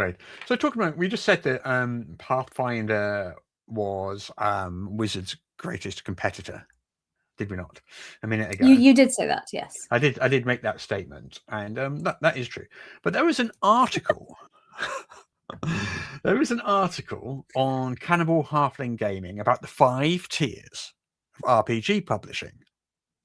Right. So talking about, we just said that Pathfinder was Wizards' greatest competitor, did we not? A minute ago. You did say that, yes. I did make that statement, and that is true. But there was an article. There was an article on Cannibal Halfling Gaming about the 5 tiers of RPG publishing.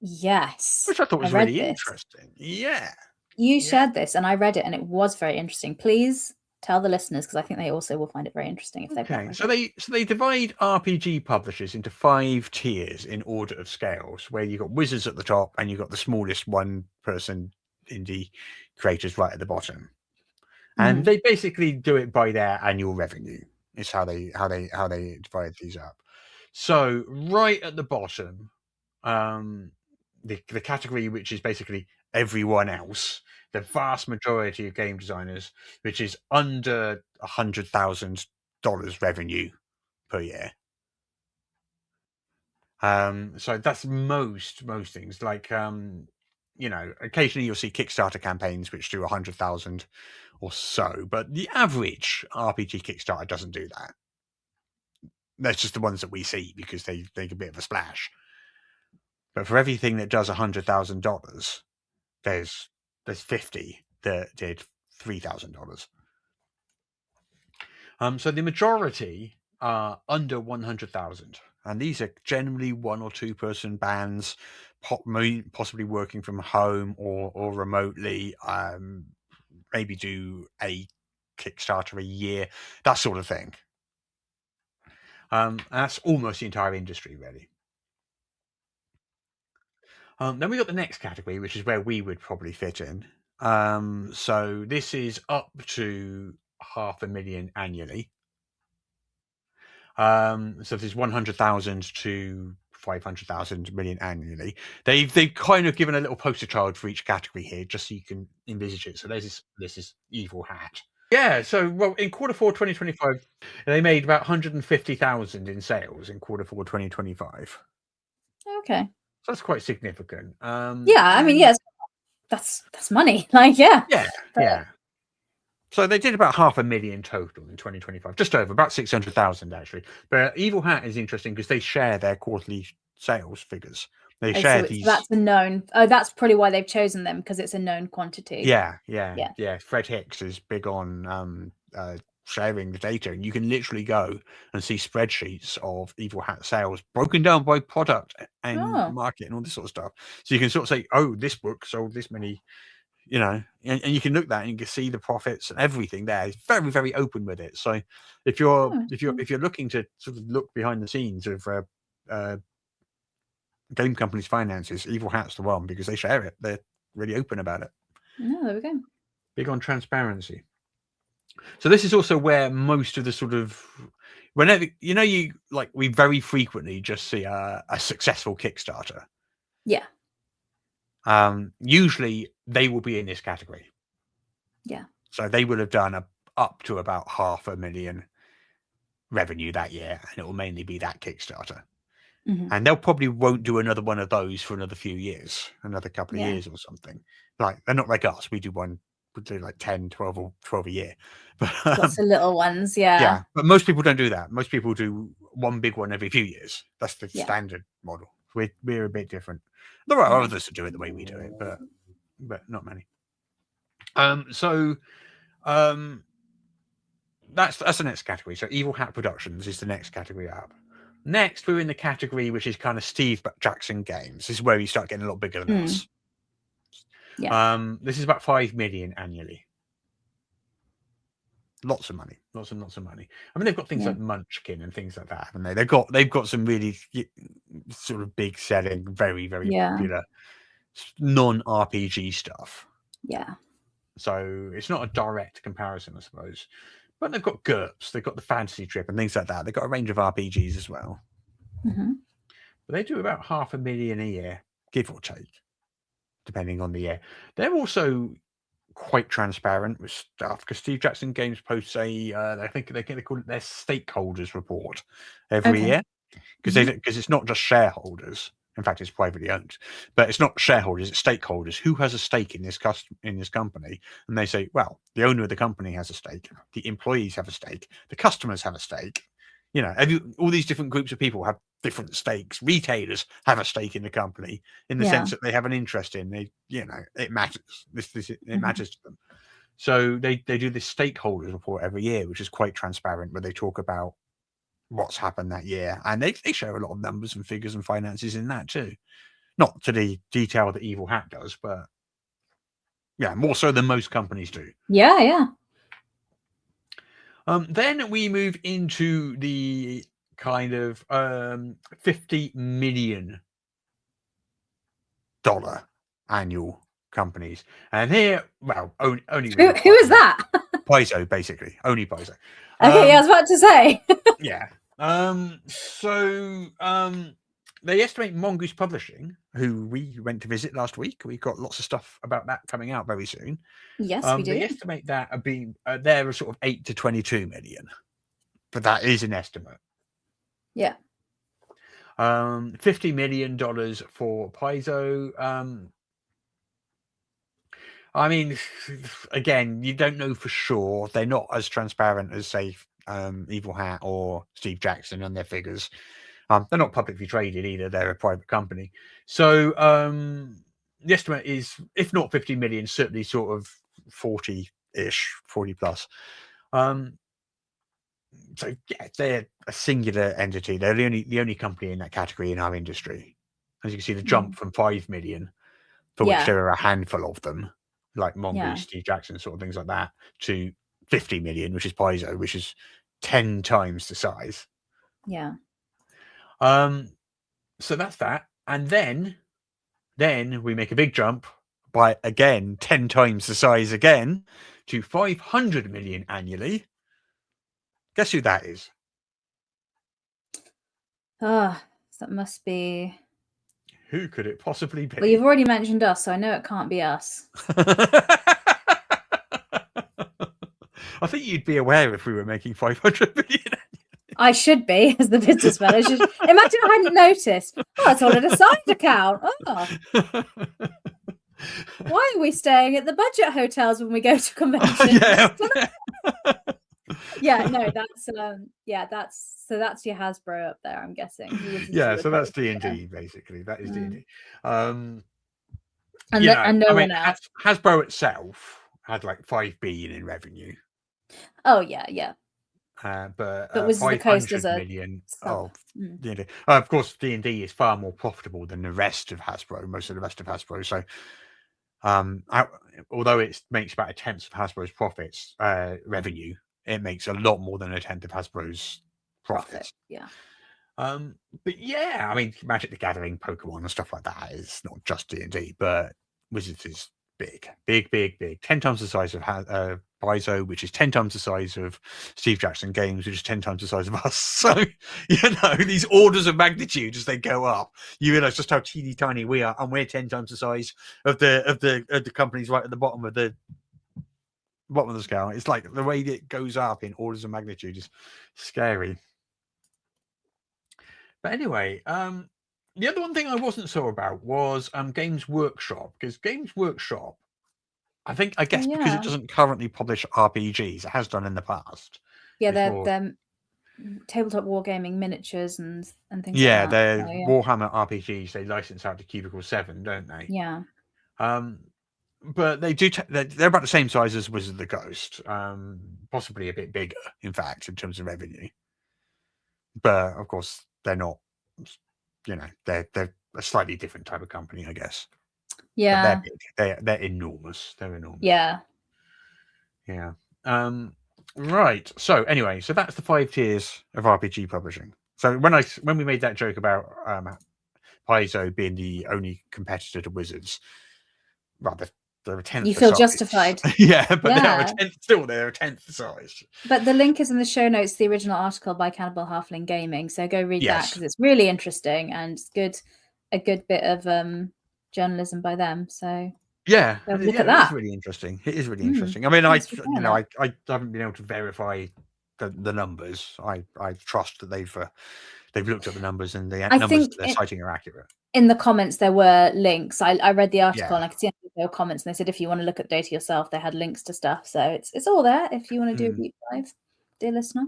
Yes. Which I thought was really interesting. Yeah. You shared this, and I read it, and it was very interesting. Please tell the listeners, because I think they also will find it very interesting if they've Okay, so they divide RPG publishers into 5 tiers in order of scales, where you've got Wizards at the top, and you've got the smallest one-person indie creators right at the bottom. And they basically do it by their annual revenue. Is how they divide these up. So right at the bottom, the category which is basically everyone else, the vast majority of game designers, which is under $100,000 revenue per year. So that's most things. Like occasionally you'll see Kickstarter campaigns which do 100,000 or so, but the average RPG Kickstarter doesn't do that. That's just the ones that we see because they make a bit of a splash. But for everything that does $100,000, there's 50 that did $3,000. So the majority are under 100,000, and these are generally 1 or 2 person bands, possibly working from home or remotely. Maybe do a Kickstarter a year, that sort of thing. That's almost the entire industry, really. Then we got the next category, which is where we would probably fit in. So this is up to $500,000 annually. So there's 100,000 to 500,000 million annually. They've kind of given a little poster child for each category here, just so you can envisage it. So this is Evil Hat. Yeah, so well, in quarter 4 2025, they made about 150,000 in sales in quarter 4 2025. Okay, so that's quite significant. I mean, yes, that's money. Like, yeah. So they did about 500,000 total in 2025, just over, about 600,000 actually. But Evil Hat is interesting because they share their quarterly sales figures. They share these. That's a known. Oh, that's probably why they've chosen them, because it's a known quantity. Yeah. Fred Hicks is big on sharing the data, and you can literally go and see spreadsheets of Evil Hat sales broken down by product and market and all this sort of stuff. So you can sort of say, oh, this book sold this many. And you can look at that and you can see the profits and everything there. It's very, very open with it. So if you're looking to sort of look behind the scenes of game companies' finances, Evil Hat's the one, because they share it. They're really open about it. No, there we go. Big on transparency. So this is also where most of the sort of, whenever we very frequently just see a successful Kickstarter. Yeah. Usually they will be in this category. Yeah. So they will have done up to about 500,000 revenue that year, and it will mainly be that Kickstarter. And they'll probably won't do another one of those for another few years, another couple of years or something. Like, they're not like us. We do like 10, 12 a year. But lots of little ones, yeah. But most people don't do that. Most people do one big one every few years. That's the standard model. We're a bit different. There are others that do it the way we do it, but not many. So that's the next category. So Evil Hat Productions is the next category up. Next, we're in the category which is kind of Steve Jackson Games. This is where you start getting a lot bigger than us. Yeah. This is about 5 million annually. Lots of money. Lots and lots of money. I mean, they've got things like Munchkin and things like that, haven't they? They've got some really sort of big selling, very, very popular non-RPG stuff. Yeah. So it's not a direct comparison, I suppose. But they've got GURPS, they've got the Fantasy Trip and things like that. They've got a range of RPGs as well. But they do about 500,000 a year, give or take, depending on the year. They're also quite transparent with stuff, because Steve Jackson Games posts I think they call it their stakeholders report every year, because it's not just shareholders In fact, it's privately owned, but it's not shareholders; it's stakeholders. Who has a stake in this company? And they say, well, the owner of the company has a stake. The employees have a stake. The customers have a stake. All these different groups of people have different stakes. Retailers have a stake in the company in the sense that they have an interest in. It matters. It matters to them. So they do this stakeholders report every year, which is quite transparent, where they talk about what's happened that year, and they show a lot of numbers and figures and finances in that too, not to the detail that Evil Hat does, but more so than most companies do. Then we move into the kind of $50 million annual companies, and here, well, only who is that? Paizo, basically, only Paizo. Okay, I was about to say. They estimate Mongoose Publishing, who we went to visit last week. We got lots of stuff about that coming out very soon. Yes, we do. They estimate that being they're sort of 8 to 22 million, but that is an estimate. Yeah. $50 million for Paizo. I mean, again, you don't know for sure. They're not as transparent as, say, Evil Hat or Steve Jackson and their figures. They're not publicly traded either. They're a private company. So the estimate is, if not 50 million, certainly sort of 40-ish, 40 plus. So yeah, they're a singular entity. They're the only company in that category in our industry. As you can see, the jump from 5 million, for which there are a handful of them, like Mongoose, Steve Jackson, sort of things like that, to 50 million, which is Paizo, which is 10 times the size. Yeah. So that's that. And then we make a big jump by, again, 10 times the size again, to 500 million annually. Guess who that is? That must be... Who could it possibly be? Well, you've already mentioned us, so I know it can't be us. I think you'd be aware if we were making 500 million. I should be, as the businessman. Imagine I hadn't noticed. Oh, it's all in a side account. Oh. Why are we staying at the budget hotels when we go to conventions? That's your Hasbro up there, I'm guessing. So that's D&D, basically. That is D&D. And no one else. Hasbro itself had like 5 billion in revenue. Oh yeah. But Wizards of the Coast is million. D&D. Of course, D&D is far more profitable than the rest of Hasbro. Most of the rest of Hasbro. So, although it makes about 1/10 of Hasbro's profits, revenue, it makes a lot more than 1/10 of Hasbro's profits. Yeah. But yeah, I mean, Magic the Gathering, Pokemon, and stuff like that is not just D&D, but Wizards is big. 10 times the size of Paizo, which is 10 times the size of Steve Jackson Games, which is 10 times the size of us. So, these orders of magnitude as they go up, you realize just how teeny tiny we are, and we're 10 times the size of the companies right at the bottom of the scale. It's like the way it goes up in orders of magnitude is scary. But anyway, the other one thing I wasn't sure about was Games Workshop, because Games Workshop, I guess because it doesn't currently publish RPGs, it has done in the past. Yeah, they're tabletop wargaming miniatures and things like that. They're Warhammer RPGs. They license out to Cubicle 7, don't they? Yeah. But they do. They're about the same size as Wizard of the Coast, possibly a bit bigger, in fact, in terms of revenue. But of course, they're not. They're a slightly different type of company, I guess. Yeah, but they're big. They're enormous. They're enormous. Yeah. Right. So anyway, that's the 5 tiers of RPG publishing. So when we made that joke about Paizo being the only competitor to Wizards, rather they're a 10th. You feel justified. But they're a 10th. Still, they're a 10th size. But the link is in the show notes to the original article by Cannibal Halfling Gaming. So go read that because it's really interesting and it's a good bit of journalism by them. So look at that. It's really interesting. It is really interesting. I mean, I haven't been able to verify the numbers. I trust that they've looked at the numbers and the numbers they're citing are accurate. in the comments there were links. I read the article and I could see there were comments, and they said if you want to look at the data yourself, they had links to stuff. So it's all there if you want to do a deep dive, dear listener.